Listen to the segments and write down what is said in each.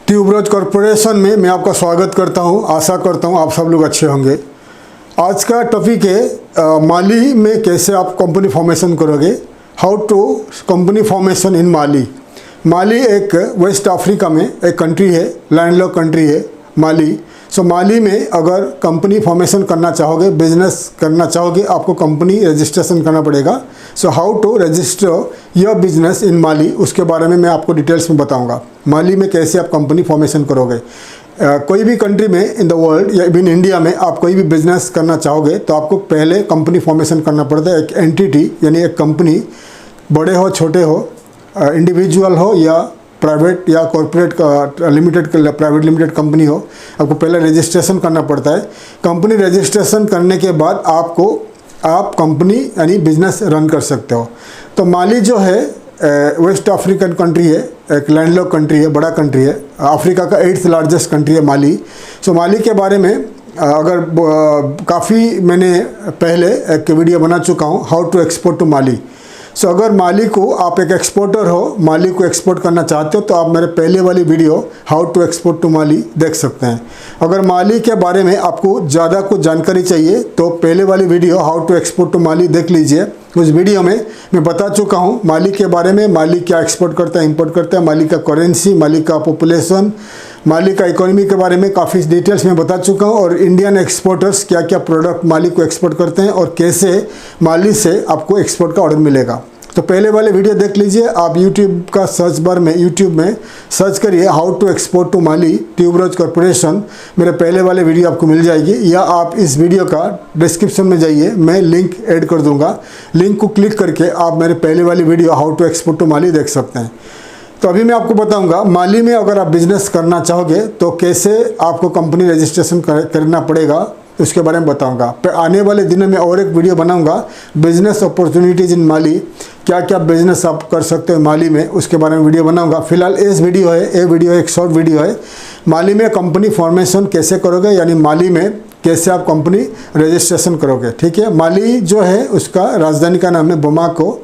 Tuberose corporation में मैं आपका स्वागत करता हूं। आशा करता हूं आप सब लोग अच्छे होंगे। आज का टॉपिक है माली में कैसे आप कंपनी फॉर्मेशन करोगे। How to company formation in Mali. Mali एक वेस्ट अफ्रीका में एक कंट्री है, लैंडलॉक कंट्री है माली। सो माली में अगर कंपनी फॉर्मेशन करना चाहोगे, बिजनेस करना चाहोगे, आपको कंपनी रजिस्ट्रेशन करना पड़ेगा। So how to register your business in Mali, उसके बारे में मैं आपको डिटेल्स में बताऊंगा। माली में कैसे आप कंपनी फॉर्मेशन करोगे। कोई भी कंट्री में इन द वर्ल्ड या इवन इंडिया में आप कोई भी बिजनेस करना चाहोगे तो आपको पहले कंपनी फॉर्मेशन करना पड़ता है। एक एंटिटी यानी एक कंपनी, बड़े हो छोटे हो, इंडिविजुअल हो या प्राइवेट या कॉर्पोरेट का लिमिटेड प्राइवेट लिमिटेड कंपनी हो, आपको पहले रजिस्ट्रेशन करना पड़ता है। कंपनी रजिस्ट्रेशन करने के बाद आप कंपनी यानी बिजनेस रन कर सकते हो। तो माली जो है वेस्ट अफ्रीकन कंट्री है, एक लैंडलॉक कंट्री है, बड़ा कंट्री है, अफ्रीका का 8th लार्जेस्ट कंट्री है माली। सो माली के बारे में अगर काफ़ी मैंने पहले एक वीडियो बना चुका हूँ, हाउ टू एक्सपोर्ट टू माली। सो अगर माली को आप एक एक्सपोर्टर हो, माली को एक्सपोर्ट करना चाहते हो तो आप मेरे पहले वाली video how to export to Mali देख सकते हैं। अगर माली के बारे में आपको ज़्यादा कुछ जानकारी चाहिए तो पहले वाली video how to export to Mali देख लीजिए। उस वीडियो में मैं बता चुका हूँ माली के बारे में, माली क्या एक्सपोर्ट करता है, इंपोर्ट करता है, माली का करेंसी, माली का पॉपुलेशन, माली का इकोनॉमी के बारे में काफ़ी डिटेल्स में बता चुका हूँ। और इंडियन एक्सपोर्टर्स क्या क्या प्रोडक्ट माली को एक्सपोर्ट करते हैं और कैसे माली से आपको एक्सपोर्ट का ऑर्डर मिलेगा। तो पहले वाले वीडियो देख लीजिए। आप यूट्यूब का सर्च बार में यूट्यूब में सर्च करिए how to export to Mali tuberose corporation, मेरे पहले वाले वीडियो आपको मिल जाएगी। या आप इस वीडियो का डिस्क्रिप्शन में जाइए, मैं लिंक ऐड कर दूंगा। लिंक को क्लिक करके आप मेरे पहले वाली video how to export to Mali देख सकते हैं। तो अभी मैं आपको बताऊंगा माली में अगर आप बिजनेस करना चाहोगे तो कैसे आपको कंपनी रजिस्ट्रेशन करना पड़ेगा, उसके बारे में बताऊंगा। आने वाले दिनों में और एक वीडियो बनाऊंगा बिजनेस अपॉर्चुनिटीज़ इन माली, क्या क्या बिजनेस आप कर सकते हो माली में, उसके बारे में वीडियो बनाऊंगा। फिलहाल इस वीडियो है, ये वीडियो एक शॉर्ट वीडियो है, माली में कंपनी फॉर्मेशन कैसे करोगे, यानी माली में कैसे आप कंपनी रजिस्ट्रेशन करोगे। ठीक है, माली जो है उसका राजधानी का नाम है बमाको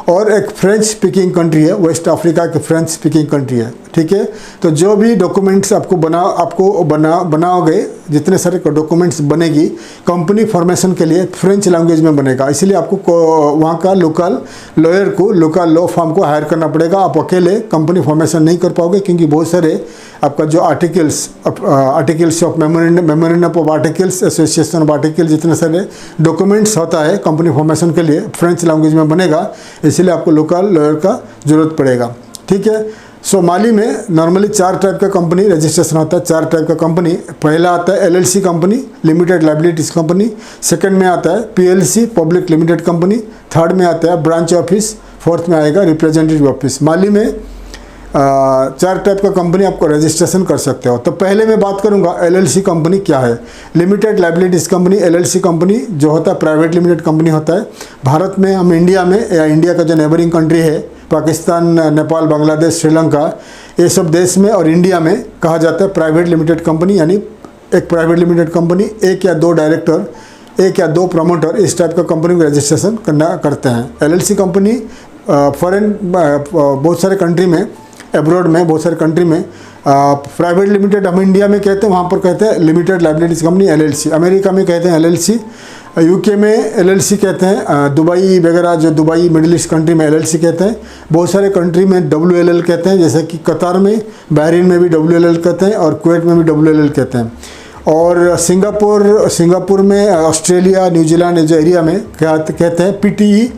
और एक फ्रेंच स्पीकिंग कंट्री है, वेस्ट अफ्रीका की फ्रेंच स्पीकिंग कंट्री है। ठीक है, तो जो भी डॉक्यूमेंट्स आपको बनाओगे, जितने सारे डॉक्यूमेंट्स बनेगी कंपनी फॉर्मेशन के लिए फ्रेंच लैंग्वेज में बनेगा। इसलिए आपको वहाँ का लोकल लॉयर को, लोकल लॉ फर्म को हायर करना पड़ेगा। आप अकेले कंपनी फॉर्मेशन नहीं कर पाओगे क्योंकि बहुत सारे आपका जो articles of memorandum of articles, association of article, जितने सारे डॉक्यूमेंट्स होता है कंपनी फॉर्मेशन के लिए फ्रेंच लैंग्वेज में बनेगा। इसलिए आपको लोकल लॉयर का ज़रूरत पड़ेगा। ठीक है, सो माली में नॉर्मली 4 टाइप का कंपनी रजिस्ट्रेशन होता है। 4 टाइप का कंपनी, पहला आता है LLC company, limited liabilities company. Second में आता है PLC, public limited company. Third में आता है ब्रांच ऑफिस। फोर्थ में आएगा रिप्रेजेंटेटिव ऑफिस। माली में 4 टाइप का कंपनी आपको रजिस्ट्रेशन कर सकते हो। तो पहले मैं बात करूंगा LLC कंपनी क्या है। Limited liabilities company, LLC company जो होता है प्राइवेट लिमिटेड कंपनी होता है। भारत में, हम इंडिया में या इंडिया का जो नेबरिंग कंट्री है, पाकिस्तान, नेपाल, बांग्लादेश, श्रीलंका, ये सब देश में और इंडिया में कहा जाता है प्राइवेट लिमिटेड कंपनी। यानी एक प्राइवेट लिमिटेड कंपनी, 1 या 2 डायरेक्टर, 1 या 2 प्रमोटर, इस टाइप का कंपनी को रजिस्ट्रेशन करते हैं। LLC कंपनी फॉरेन बहुत सारे कंट्री में, एब्रॉड में बहुत सारे कंट्री में प्राइवेट लिमिटेड हम इंडिया में कहते हैं, वहाँ पर कहते हैं limited liabilities company LLC। America में कहते हैं LLC, UK में LLC कहते हैं, दुबई वगैरह जो दुबई मिडिल ईस्ट कंट्री में LLC कहते हैं। बहुत सारे कंट्री में WLL कहते हैं, जैसे कि कतार में, बहरीन में भी WLL कहते हैं और कुवैत में भी WLL कहते हैं। और सिंगापुर में, ऑस्ट्रेलिया, न्यूजीलैंड जो एरिया में कहते हैं PTE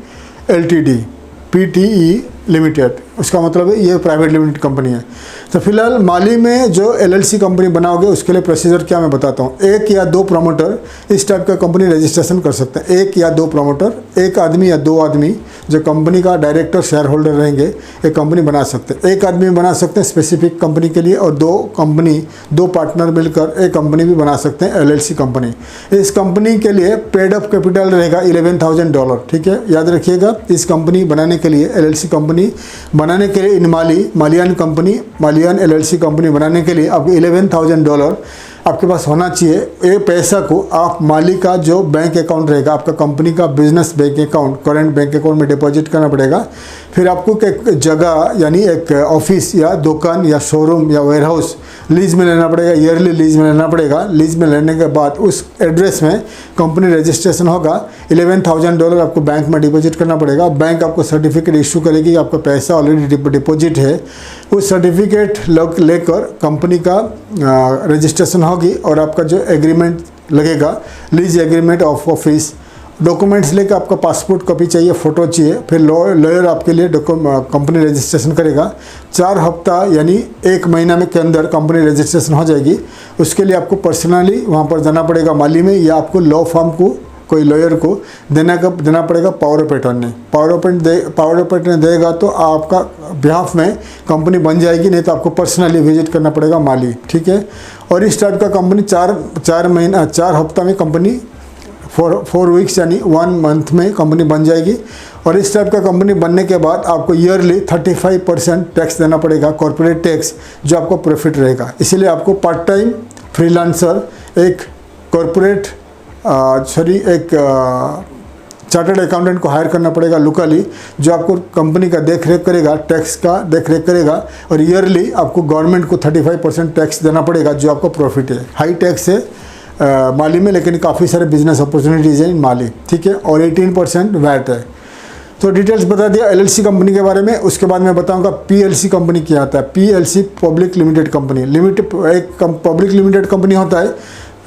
Ltd, PTE लिमिटेड, उसका मतलब है ये प्राइवेट लिमिटेड कंपनी है। तो फिलहाल माली में जो LLC कंपनी बनाओगे उसके लिए प्रोसीजर क्या मैं बताता हूँ। 1 या 2 प्रमोटर इस टाइप का कंपनी रजिस्ट्रेशन कर सकते हैं। 1 या 2 प्रमोटर, 1 आदमी या 2 आदमी जो कंपनी का डायरेक्टर, शेयर होल्डर रहेंगे, एक कंपनी बना सकते हैं। 1 आदमी बना सकते हैं स्पेसिफिक कंपनी के लिए और 2 पार्टनर मिलकर एक कंपनी भी बना सकते हैं LLC कंपनी। इस कंपनी के लिए पेड अप कैपिटल रहेगा $11,000। ठीक है, याद रखिएगा, इस कंपनी बनाने के लिए, LLC कंपनी बनाने के लिए, इन मालियन LLC कंपनी बनाने के लिए आपको $11,000 आपके पास होना चाहिए। ये पैसा को आप माली का जो बैंक अकाउंट रहेगा, आपका कंपनी का business bank account, current bank account में डिपॉजिट करना पड़ेगा। फिर आपको एक जगह यानी एक ऑफिस या दुकान या शोरूम या वेयरहाउस लीज में लेना पड़ेगा, ईयरली लीज में लेना पड़ेगा। लीज में लेने के बाद उस एड्रेस में कंपनी रजिस्ट्रेशन होगा। $11,000 आपको बैंक में डिपॉजिट करना पड़ेगा। बैंक आपको सर्टिफिकेट इशू करेगी कि आपका पैसा ऑलरेडी डिपॉजिट है। उस सर्टिफिकेट लेकर कंपनी का रजिस्ट्रेशन होगी और आपका जो एग्रीमेंट लगेगा, lease agreement of office, documents लेकर आपका पासपोर्ट कॉपी चाहिए, फ़ोटो चाहिए। फिर लॉयर आपके लिए कंपनी रजिस्ट्रेशन करेगा। 4 हफ्ता यानी 1 महीना में के अंदर कंपनी रजिस्ट्रेशन हो जाएगी। उसके लिए आपको पर्सनली वहाँ पर जाना पड़ेगा माली में, या आपको लॉ फर्म को कोई लॉयर को देना पड़ेगा power of attorney. Power of attorney देगा तो आपका बिहाफ में कंपनी बन जाएगी, नहीं तो आपको पर्सनली विजिट करना पड़ेगा माली, ठीक है। और इस टाइप का कंपनी 4 हफ्ता में कंपनी 4 वीक्स यानी 1 मंथ में कंपनी बन जाएगी। और इस टाइप का कंपनी बनने के बाद आपको ईयरली 35% टैक्स देना पड़ेगा, कॉर्पोरेट टैक्स, जो आपको प्रॉफिट रहेगा। इसीलिए आपको पार्ट टाइम फ्रीलांसर एक कॉर्पोरेट एक चार्टर्ड अकाउंटेंट को हायर करना पड़ेगा लोकली, जो आपको कंपनी का देख रेख करेगा, टैक्स का देख रेख करेगा। और ईयरली आपको गवर्नमेंट को 35% टैक्स देना पड़ेगा, जो आपको प्रॉफिट है। हाई टैक्स है माली में, लेकिन काफ़ी सारे बिजनेस अपॉर्चुनिटीज़ हैं इन माली, ठीक है। और 18% वैट है। तो डिटेल्स बता दिया एलएलसी कंपनी के बारे में। उसके बाद मैं बताऊंगा पीएलसी कंपनी क्या आता है। पीएलसी पब्लिक लिमिटेड कंपनी, एक पब्लिक लिमिटेड कंपनी होता है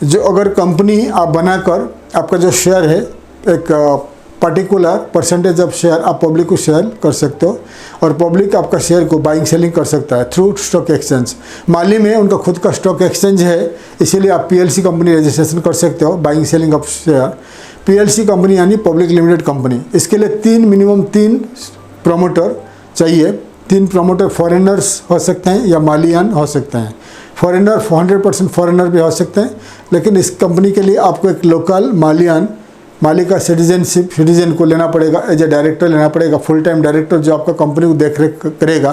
जो अगर कंपनी आप बनाकर आपका जो शेयर है एक पर्टिकुलर परसेंटेज ऑफ शेयर आप पब्लिक को शेयर कर सकते हो, और पब्लिक आपका शेयर को बाइंग सेलिंग कर सकता है थ्रू स्टॉक एक्सचेंज। माली में उनका खुद का स्टॉक एक्सचेंज है, इसीलिए आप पीएलसी कंपनी रजिस्ट्रेशन कर सकते हो, buying selling of share. PLC company यानी पब्लिक लिमिटेड कंपनी। इसके लिए मिनिमम 3 प्रमोटर चाहिए। 3 प्रमोटर फॉरेनर्स हो सकते हैं या मालियन हो सकते हैं। फॉरेनर 100% फॉरेनर भी हो सकते हैं, लेकिन इस कंपनी के लिए आपको एक लोकल माली का सिटीजन को लेना पड़ेगा, एज ए डायरेक्टर लेना पड़ेगा, फुल टाइम डायरेक्टर, जो आपका कंपनी को देख रेख करेगा,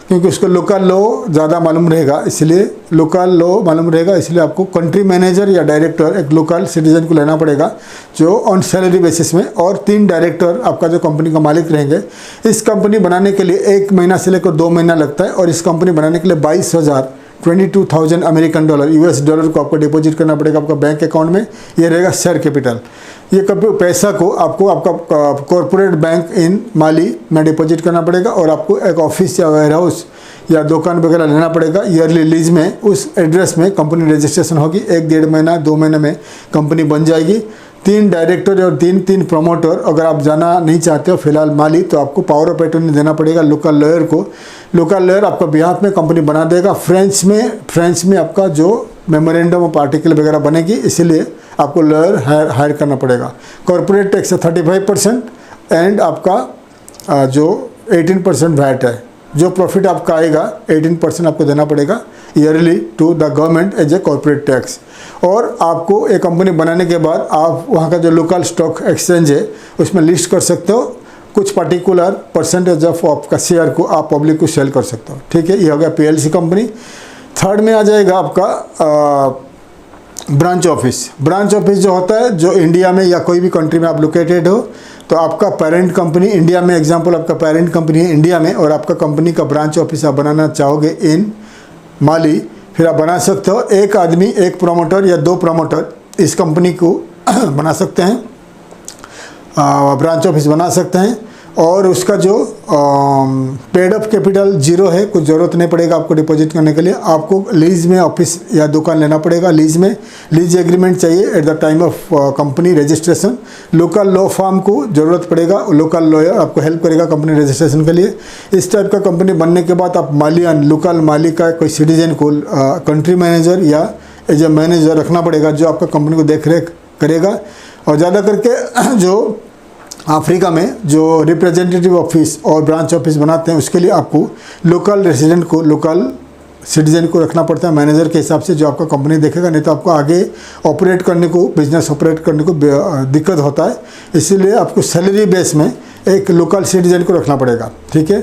क्योंकि उसको लोकल लॉ ज़्यादा मालूम रहेगा। इसलिए लोकल लॉ मालूम रहेगा, इसलिए आपको कंट्री मैनेजर या डायरेक्टर एक लोकल सिटीजन को लेना पड़ेगा, जो ऑन सैलरी बेसिस में। और 3 डायरेक्टर आपका जो कंपनी का मालिक रहेंगे। इस कंपनी बनाने के लिए 1 महीना से लेकर 2 महीना लगता है, और इस कंपनी बनाने के लिए 22,000 अमेरिकन डॉलर, US डॉलर को आपको डिपॉजिट करना पड़ेगा आपका बैंक अकाउंट में। ये रहेगा शेयर कैपिटल। ये पैसा को आपको आपका कॉर्पोरेट बैंक इन माली में डिपॉजिट करना पड़ेगा, और आपको एक ऑफिस या वेयरहाउस या दुकान वगैरह लेना पड़ेगा ईयरली लीज में। उस एड्रेस में कंपनी रजिस्ट्रेशन होगी। 1-1.5 महीना 2 महीने में कंपनी बन जाएगी। 3 डायरेक्टर और 3 प्रमोटर अगर आप जाना नहीं चाहते हो फिलहाल माली, तो आपको पावर ऑफ अटॉर्नी देना पड़ेगा लोकल लॉयर को। लोकल लॉयर आपका बिहाफ में कंपनी बना देगा। फ्रेंच में आपका जो मेमोरेंडम ऑफ आर्टिकल वगैरह बनेगी, इसीलिए आपको लॉयर हायर करना पड़ेगा। कॉर्पोरेट टैक्स 35% एंड आपका जो 18% वैट है। जो प्रॉफिट आपका आएगा 18% आपको देना पड़ेगा yearly to the government as a corporate tax. और आपको एक कंपनी बनाने के बाद आप वहाँ का जो लोकल स्टॉक एक्सचेंज है उसमें लिस्ट कर सकते हो। कुछ पर्टिकुलर परसेंटेज ऑफ आपका शेयर को आप पब्लिक को सेल कर सकते हो, ठीक है। ये हो गया पीएलसी कंपनी। थर्ड में आ जाएगा आपका ब्रांच ऑफिस जो होता है, जो इंडिया में या कोई भी कंट्री में आप लोकेटेड हो, तो आपका पेरेंट कंपनी इंडिया में, एग्जांपल आपका पेरेंट कंपनी है इंडिया में, और आपका कंपनी का ब्रांच ऑफिस आप बनाना चाहोगे इन माली, फिर आप बना सकते हो। एक आदमी, एक प्रमोटर या 2 प्रमोटर इस कंपनी को बना सकते हैं, ब्रांच ऑफिस बना सकते हैं। और उसका जो पेड अप कैपिटल 0 है, कुछ ज़रूरत नहीं पड़ेगा आपको डिपॉजिट करने के लिए। आपको लीज में ऑफिस या दुकान लेना पड़ेगा, लीज एग्रीमेंट चाहिए at the time of company registration. Local law firm को ज़रूरत पड़ेगा, लोकल लॉयर आपको हेल्प करेगा कंपनी रजिस्ट्रेशन के लिए। इस टाइप का कंपनी बनने के बाद आप लोकल माली का कोई सिटीजन को कंट्री मैनेजर या एज ए मैनेजर रखना पड़ेगा, जो आपका कंपनी को देख रेख करेगा। और ज़्यादा करके जो अफ्रीका में जो रिप्रेजेंटेटिव ऑफिस और ब्रांच ऑफिस बनाते हैं, उसके लिए आपको लोकल रेसिडेंट को, लोकल सिटीजन को रखना पड़ता है मैनेजर के हिसाब से, जो आपका कंपनी देखेगा। नहीं तो आपको आगे ऑपरेट करने को, बिजनेस ऑपरेट करने को दिक्कत होता है। इसीलिए आपको सैलरी बेस में एक लोकल सिटीजन को रखना पड़ेगा, ठीक है।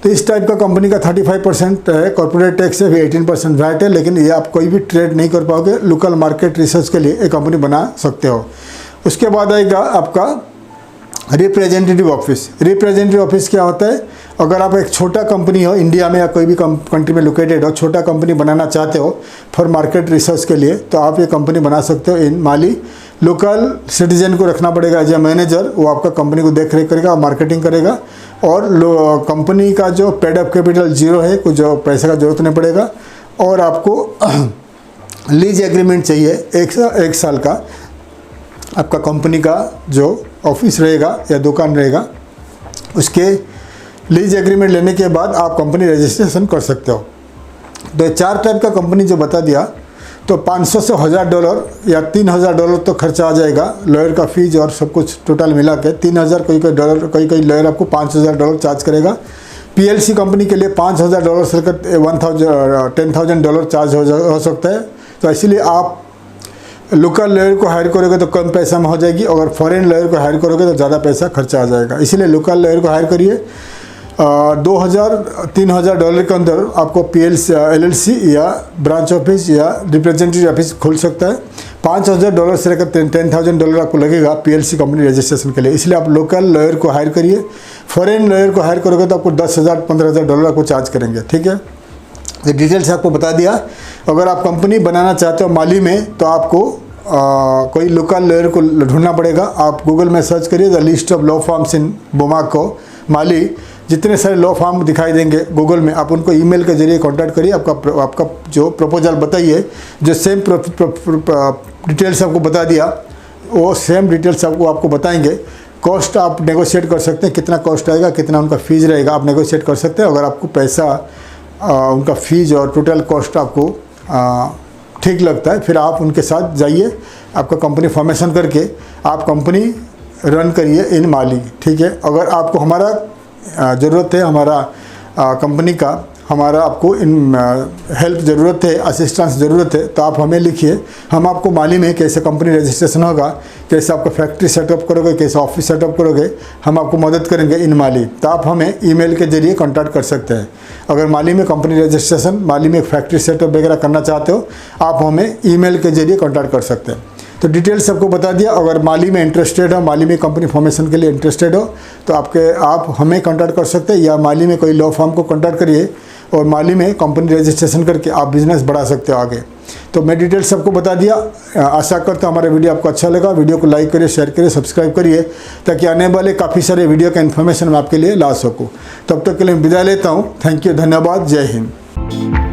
तो इस टाइप का कंपनी का 35% है, कॉर्पोरेट टैक्स है, 18% वैट है। लेकिन ये आप कोई भी ट्रेड नहीं कर पाओगे। लोकल मार्केट रिसर्च के लिए एक कंपनी बना सकते हो। उसके बाद आएगा आपका रिप्रेजेंटेटिव ऑफिस क्या होता है? अगर आप एक छोटा कंपनी हो इंडिया में या कोई भी कंट्री में लोकेटेड हो, छोटा कंपनी बनाना चाहते हो फॉर मार्केट रिसर्च के लिए, तो आप ये कंपनी बना सकते हो इन माली। लोकल सिटीजन को रखना पड़ेगा एज ए मैनेजर, वो आपका कंपनी को देख रेख करेगा, मार्केटिंग करेगा। और कंपनी का जो पेड अप कैपिटल 0 है, कुछ जो पैसे का जरूरत नहीं पड़ेगा। और आपको लीज एग्रीमेंट चाहिए 1 साल का। आपका कंपनी का जो ऑफिस रहेगा या दुकान रहेगा, उसके लीज एग्रीमेंट लेने के बाद आप कंपनी रजिस्ट्रेशन कर सकते हो। तो 4 टाइप का कंपनी जो बता दिया, तो $500 से $1000 या $3000 तो खर्चा आ जाएगा, लॉयर का फीस और सब कुछ टोटल मिला के 3000, कोई डॉलर, कोई लॉयर आपको $5000 चार्ज करेगा। PLC कंपनी के लिए $5000 से लेकर $10,000 चार्ज हो सकता है। तो इसीलिए आप लोकल लॉयर को हायर करोगे तो कम पैसा में हो जाएगी, अगर फॉरेन लॉयर को हायर करोगे तो ज़्यादा पैसा खर्चा आ जाएगा। इसीलिए लोकल लॉयर को हायर करिए। $2000-3000 के अंदर आपको PLC LLC या ब्रांच ऑफिस या रिप्रेजेंटेटिव ऑफिस खुल सकता है। $5000 से लेकर $10,000 आपको लगेगा PLC कंपनी रजिस्ट्रेशन के लिए। इसलिए आप लोकल लॉयर को हायर करिए। फॉरेन लॉयर को हायर करोगे तो आपको $10,000-15,000 आपको चार्ज करेंगे, ठीक है। ये डिटेल्स आपको बता दिया। अगर आप कंपनी बनाना चाहते हो माली में, तो आपको कोई लोकल लॉयर को ढूंढना पड़ेगा। आप गूगल में सर्च करिए the list of law firms in Bamako Mali. जितने सारे लॉ फर्म दिखाई देंगे गूगल में, आप उनको ईमेल के जरिए कांटेक्ट करिए। आपका जो प्रपोजल बताइए, जो सेम डिटेल्स आपको बता दिया, वो सेम डिटेल्स आपको बताएंगे। कॉस्ट आप नेगोशिएट कर सकते हैं, कितना कॉस्ट आएगा, कितना उनका फ़ीस रहेगा, आप नेगोशिएट कर सकते हैं। अगर आपको पैसा उनका फ़ीस और टोटल कॉस्ट आपको ठीक लगता है, फिर आप उनके साथ जाइए। आपका कंपनी फॉर्मेशन करके आप कंपनी रन करिए इन माली, ठीक है। अगर आपको हमारा ज़रूरत है, हमारा कंपनी का आपको इन हेल्प ज़रूरत है, असिस्टेंस ज़रूरत है, तो आप हमें लिखिए। हम आपको माली में कैसे कंपनी रजिस्ट्रेशन होगा, कैसे आपका फैक्ट्री सेटअप करोगे, कैसे ऑफिस सेटअप करोगे, हम आपको मदद करेंगे इन माली। तो आप हमें ईमेल के जरिए कांटेक्ट कर सकते हैं। अगर माली में कंपनी रजिस्ट्रेशन, माली में एक फैक्ट्री सेटअप वगैरह करना चाहते हो, आप हमें ईमेल के जरिए कांटेक्ट कर सकते हैं। तो डिटेल्स सबको बता दिया। अगर माली में इंटरेस्टेड हो, माली में कंपनी फॉर्मेशन के लिए इंटरेस्टेड हो, तो आप हमें कांटेक्ट कर सकते हैं, या माली में कोई लॉ फर्म को कांटेक्ट करिए और माली में कंपनी रजिस्ट्रेशन करके आप बिजनेस बढ़ा सकते हो आगे। तो मैं डिटेल्स सबको बता दिया। आशा करता हूँ हमारा वीडियो आपको अच्छा लगा। वीडियो को लाइक करिए, शेयर करिए, सब्सक्राइब करिए, ताकि आने वाले काफ़ी सारे वीडियो का इन्फॉर्मेशन मैं आपके लिए ला सकूँ। तब तक के लिए विदा लेता हूँ। थैंक यू, धन्यवाद, जय हिंद।